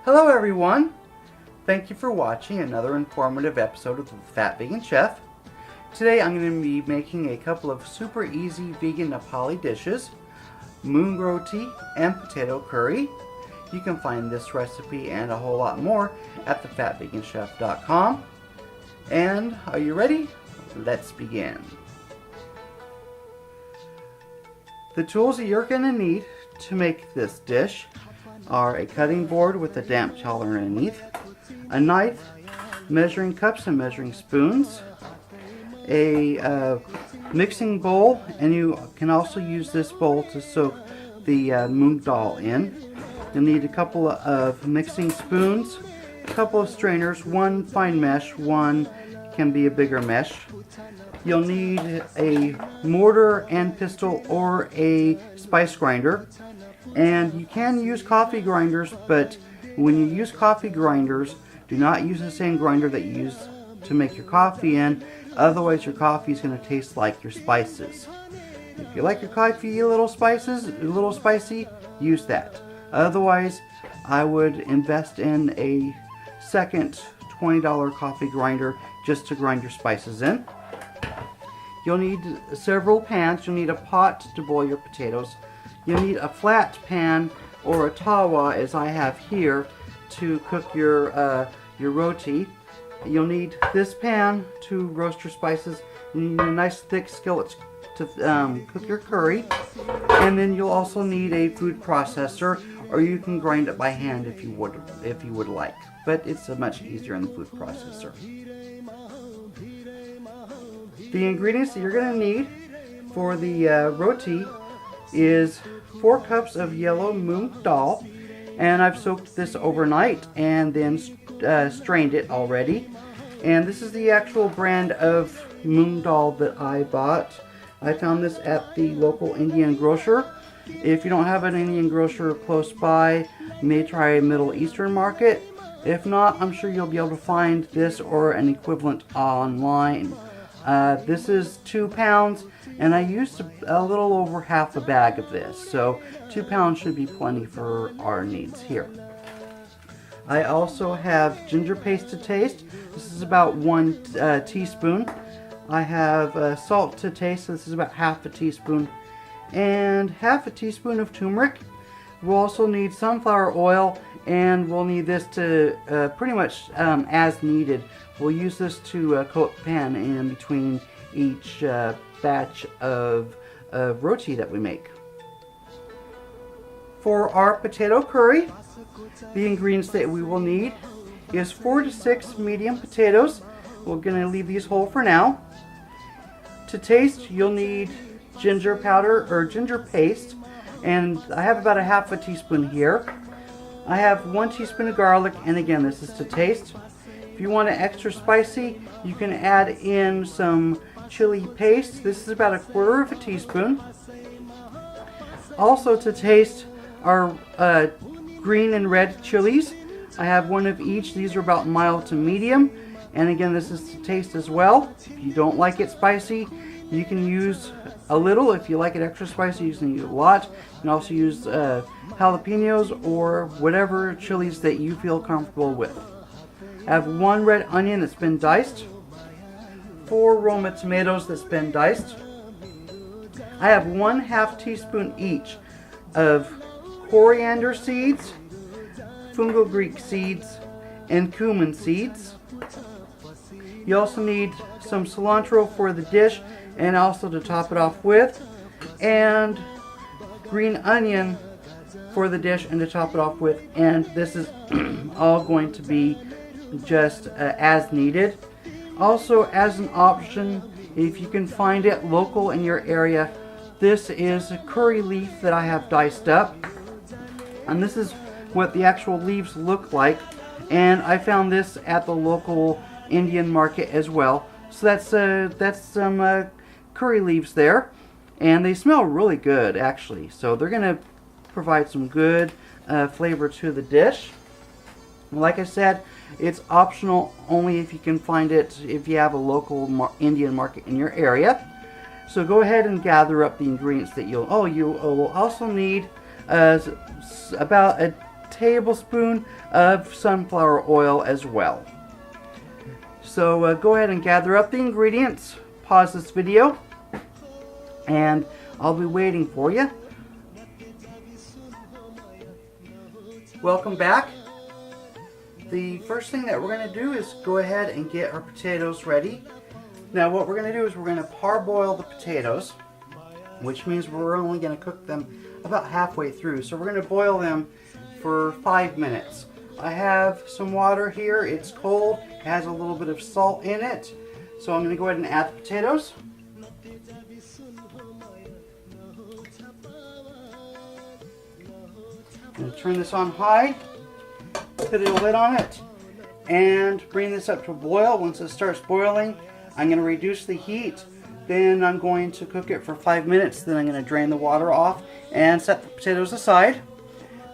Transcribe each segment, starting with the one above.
Hello everyone! Thank you for watching another informative episode of The Fat Vegan Chef. Today I'm going to be making a couple of super easy vegan Nepali dishes, Moong roti and potato curry. You can find this recipe and a whole lot more at thefatveganchef.com. And are you ready? Let's begin. The tools that you're going to need to make this dish are a cutting board with a damp tolerant underneath, a knife, measuring cups and measuring spoons, a mixing bowl, and you can also use this bowl to soak the moong dal in. You'll need a couple of mixing spoons, a couple of strainers, one fine mesh, one can be a bigger mesh. You'll need a mortar and pestle or a spice grinder. And you can use coffee grinders, but when you use coffee grinders, do not use the same grinder that you use to make your coffee in. Otherwise your coffee is going to taste like your spices. If you like your coffee a little spicy, use that. Otherwise, I would invest in a second $20 coffee grinder just to grind your spices in. You'll need several pans. You'll need a pot to boil your potatoes. You'll need a flat pan or a tawa, as I have here, to cook your roti. You'll need this pan to roast your spices. You need a nice thick skillet to cook your curry. And then you'll also need a food processor, or you can grind it by hand if you would like. But it's much easier in the food processor. The ingredients that you're going to need for the roti is 4 cups of yellow moong dal, and I've soaked this overnight and then strained it already. And this is the actual brand of moong dal that I bought. I found this at the local Indian grocer. If you don't have an Indian grocer close by, you may try a Middle Eastern market. If not, I'm sure you'll be able to find this or an equivalent online. This is 2 pounds, and I used a little over half a bag of this, so 2 pounds should be plenty for our needs here. I also have ginger paste to taste. This is about 1 teaspoon. I have salt to taste. So this is about half a teaspoon, and half a teaspoon of turmeric. We'll also need sunflower oil, and we'll need this to pretty much as needed. We'll use this to coat the pan in between each batch of roti that we make. For our potato curry, the ingredients that we will need is 4 to 6 medium potatoes. We're going to leave these whole for now. To taste, you'll need ginger powder or ginger paste, and I have about a half a teaspoon here. I have 1 teaspoon of garlic, and again, this is to taste. If you want it extra spicy, you can add in some chili paste. This is about 1/4 of a teaspoon. Also to taste are green and red chilies. I have 1 of each. These are about mild to medium. And again, this is to taste as well. If you don't like it spicy, you can use a little. If you like it extra spicy, you can use a lot. You can also use jalapenos or whatever chilies that you feel comfortable with. I have 1 red onion that's been diced, 4 Roma tomatoes that's been diced. I have 1/2 teaspoon each of coriander seeds, fenugreek seeds, and cumin seeds. You also need some cilantro for the dish and also to top it off with, and green onion for the dish and to top it off with. And this is all going to be just as needed. Also, as an option, if you can find it local in your area, this is a curry leaf that I have diced up, and this is what the actual leaves look like. And I found this at the local Indian market as well. So that's some curry leaves there, and they smell really good actually. So they're gonna provide some good flavor to the dish. Like I said, it's optional only if you can find it, if you have a local Indian market in your area. So go ahead and gather up the ingredients that you'll will also need about tablespoon of sunflower oil as well. So go ahead and gather up the ingredients, pause this video, and I'll be waiting for you. Welcome back. The first thing that we're going to do is go ahead and get our potatoes ready. Now what we're going to do is we're going to parboil the potatoes, which means we're only going to cook them about halfway through. So we're going to boil them for 5 minutes. I have some water here. It's cold. It has a little bit of salt in it. So I'm going to go ahead and add the potatoes. I'm going to turn this on high, put a lid on it, and bring this up to a boil. Once it starts boiling, I'm going to reduce the heat. Then I'm going to cook it for 5 minutes. Then I'm going to drain the water off and set the potatoes aside.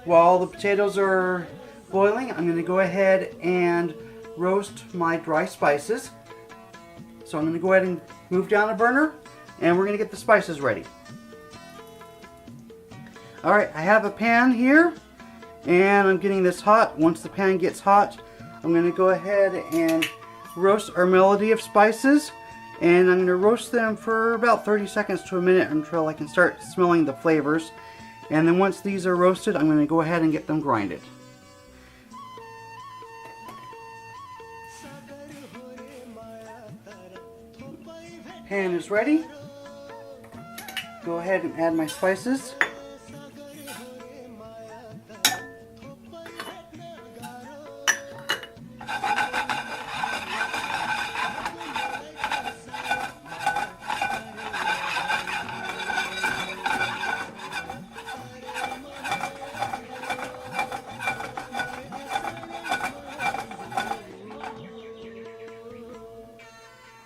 While the potatoes are boiling, I'm going to go ahead and roast my dry spices. So I'm going to go ahead and move down a burner, and we're going to get the spices ready. Alright, I have a pan here, and I'm getting this hot. Once the pan gets hot, I'm going to go ahead and roast our melody of spices, and I'm going to roast them for about 30 seconds to a minute until I can start smelling the flavors. And then once these are roasted, I'm going to go ahead and get them grinded. Pan is ready. Go ahead and add my spices.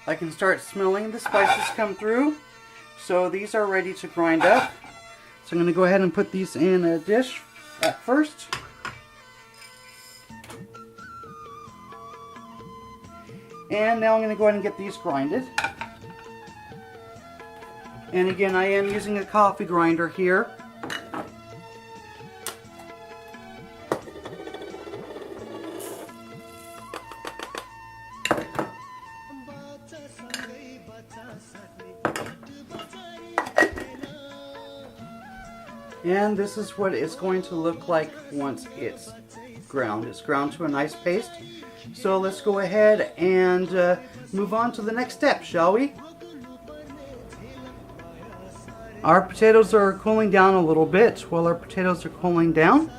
I can start smelling the spices come through, so these are ready to grind up. So I'm going to go ahead and put these in a dish at first. And now I'm going to go ahead and get these grinded. And again, I am using a coffee grinder here. And this is what it's going to look like once it's ground. It's ground to a nice paste. So let's go ahead and move on to the next step, shall we? Our potatoes are cooling down a little bit. While our potatoes are cooling down,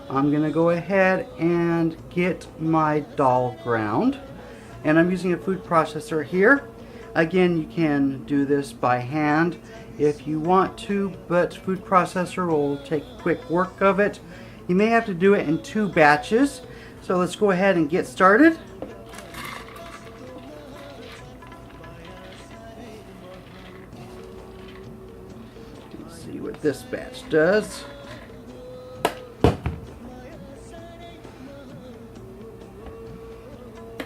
I'm going to go ahead and get my dal ground. And I'm using a food processor here. Again, you can do this by hand if you want to, but food processor will take quick work of it. You may have to do it in 2 batches. So let's go ahead and get started. Let's see what this batch does.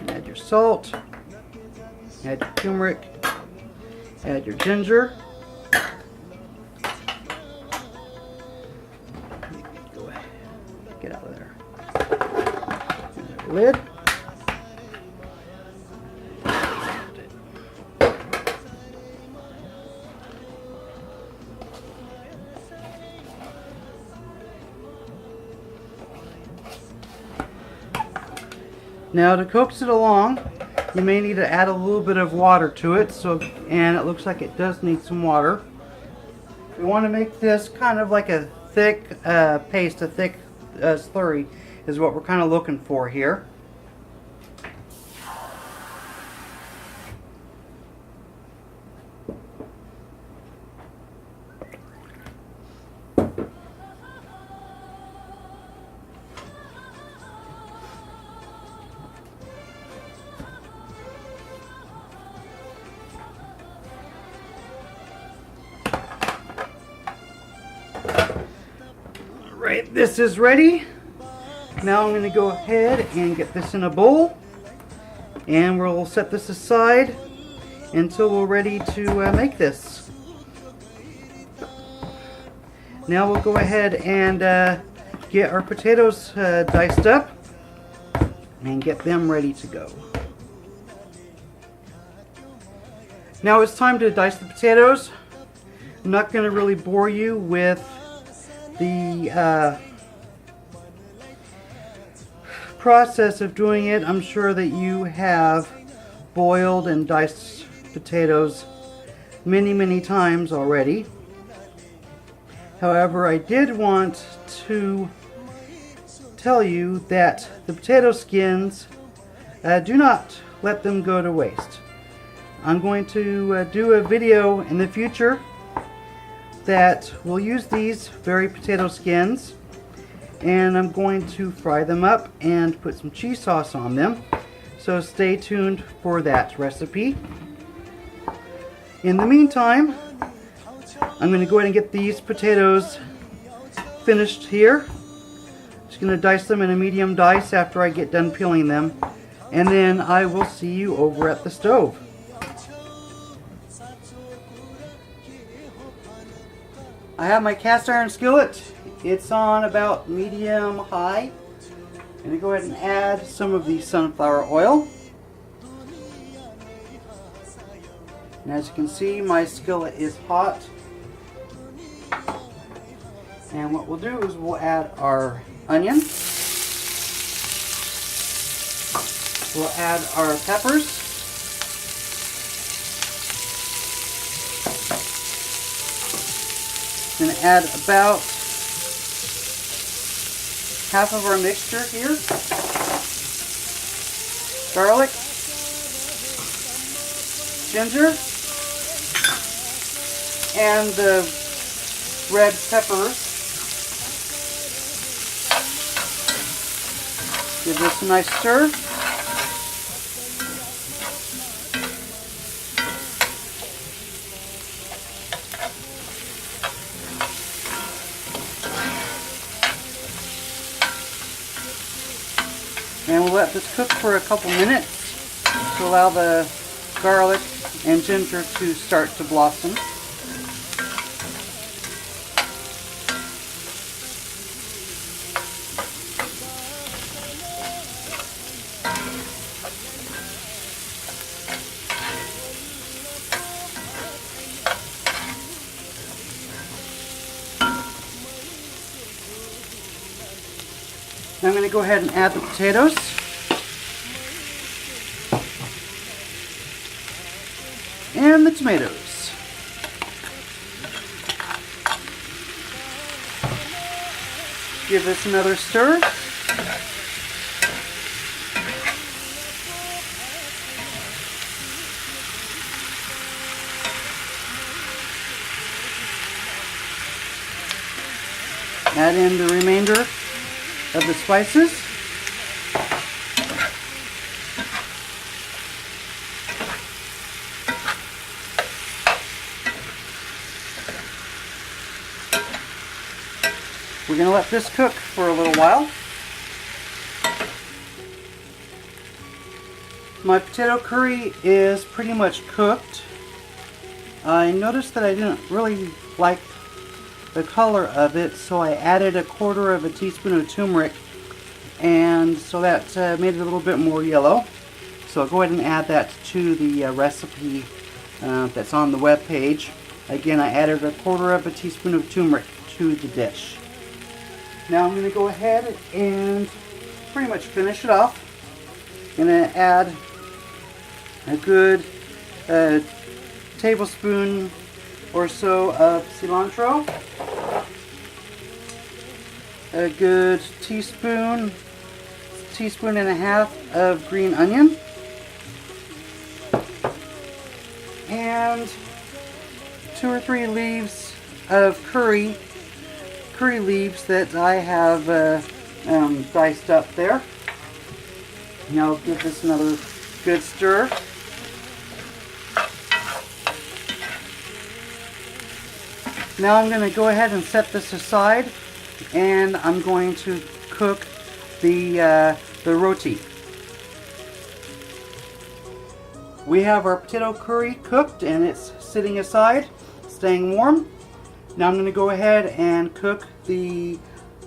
Add your salt, add your turmeric, add your ginger. Go ahead, get out of there. Lid. Now to coax it along, you may need to add a little bit of water to it. And it looks like it does need some water. We want to make this kind of like a thick paste, a thick slurry is what we're kind of looking for here. Alright, this is ready. Now I'm going to go ahead and get this in a bowl, and we'll set this aside until we're ready to make this. Now we'll go ahead and get our potatoes diced up and get them ready to go. Now it's time to dice the potatoes. I'm not going to really bore you with the process of doing it. I'm sure that you have boiled and diced potatoes many times already. However, I did want to tell you that the potato skins, do not let them go to waste. I'm going to do a video in the future that will use these very potato skins, and I'm going to fry them up and put some cheese sauce on them. So stay tuned for that recipe. In the meantime, I'm going to go ahead and get these potatoes finished here. Just going to dice them in a medium dice after I get done peeling them, and then I will see you over at the stove. I have my cast iron skillet. It's on about medium high. I'm going to go ahead and add some of the sunflower oil. And as you can see, my skillet is hot. And what we'll do is we'll add our onion. We'll add our peppers. Going to add about half of our mixture here. Garlic, ginger, and the red peppers. Give this a nice stir. And we'll let this cook for a couple minutes to allow the garlic and ginger to start to blossom. I'm going to go ahead and add the potatoes. And the tomatoes. Give this another stir. Add in the remainder of the spices. We're going to let this cook for a little while. My potato curry is pretty much cooked. I noticed that I didn't really like the color of it, so I added 1/4 teaspoon of turmeric, and so that made it a little bit more yellow. So I'll go ahead and add that to the recipe that's on the web page. Again, I added 1/4 teaspoon of turmeric to the dish. Now I'm going to go ahead and pretty much finish it off. I'm going to add a good tablespoon or so of cilantro, a good teaspoon and a half of green onion, and 2 or 3 leaves of curry leaves that I have diced up there. Now I'll give this another good stir. Now I'm going to go ahead and set this aside, and I'm going to cook the roti. We have our potato curry cooked and it's sitting aside, staying warm. Now I'm going to go ahead and cook the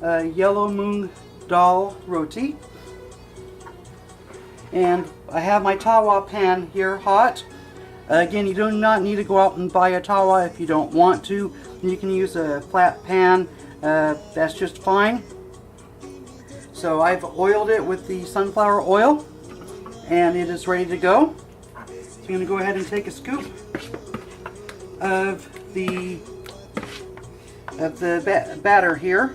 yellow moong dal roti. And I have my tawa pan here hot. Again, you do not need to go out and buy a tawa if you don't want to. You can use a flat pan, that's just fine. So I've oiled it with the sunflower oil and it is ready to go. So I'm going to go ahead and take a scoop of the batter here.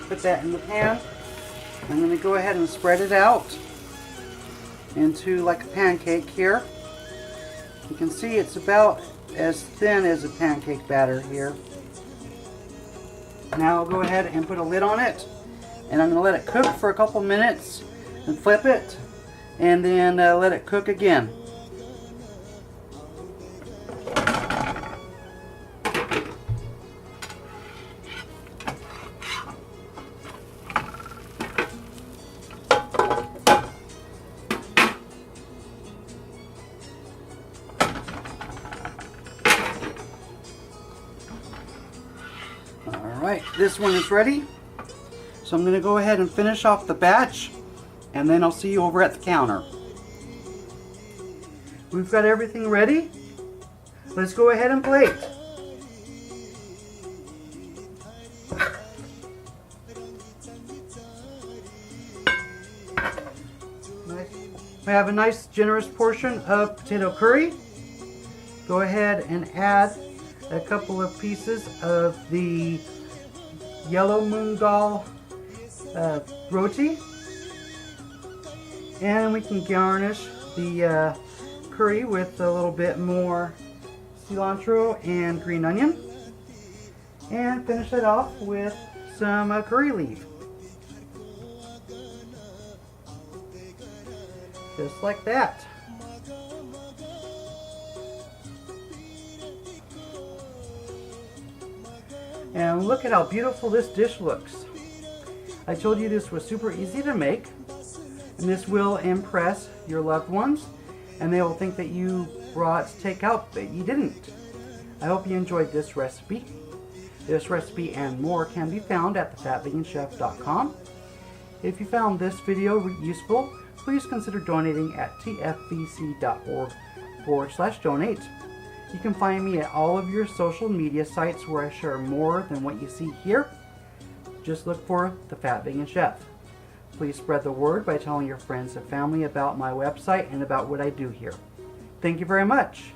Put that in the pan. I'm going to go ahead and spread it out into like a pancake here. You can see it's about as thin as a pancake batter here. Now I'll go ahead and put a lid on it, and I'm going to let it cook for a couple minutes and flip it and then let it cook again. Alright, this one is ready. So I'm going to go ahead and finish off the batch, and then I'll see you over at the counter. We've got everything ready. Let's go ahead and plate. We have a nice generous portion of potato curry. Go ahead and add a couple of pieces of the yellow moong dal roti, and we can garnish the curry with a little bit more cilantro and green onion, and finish it off with some curry leaf, just like that. And look at how beautiful this dish looks. I told you this was super easy to make, and this will impress your loved ones, and they will think that you brought takeout, but you didn't. I hope you enjoyed this recipe. This recipe and more can be found at thefatveganchef.com. If you found this video useful, please consider donating at tfvc.org/donate. You can find me at all of your social media sites where I share more than what you see here. Just look for The Fat Vegan Chef. Please spread the word by telling your friends and family about my website and about what I do here. Thank you very much.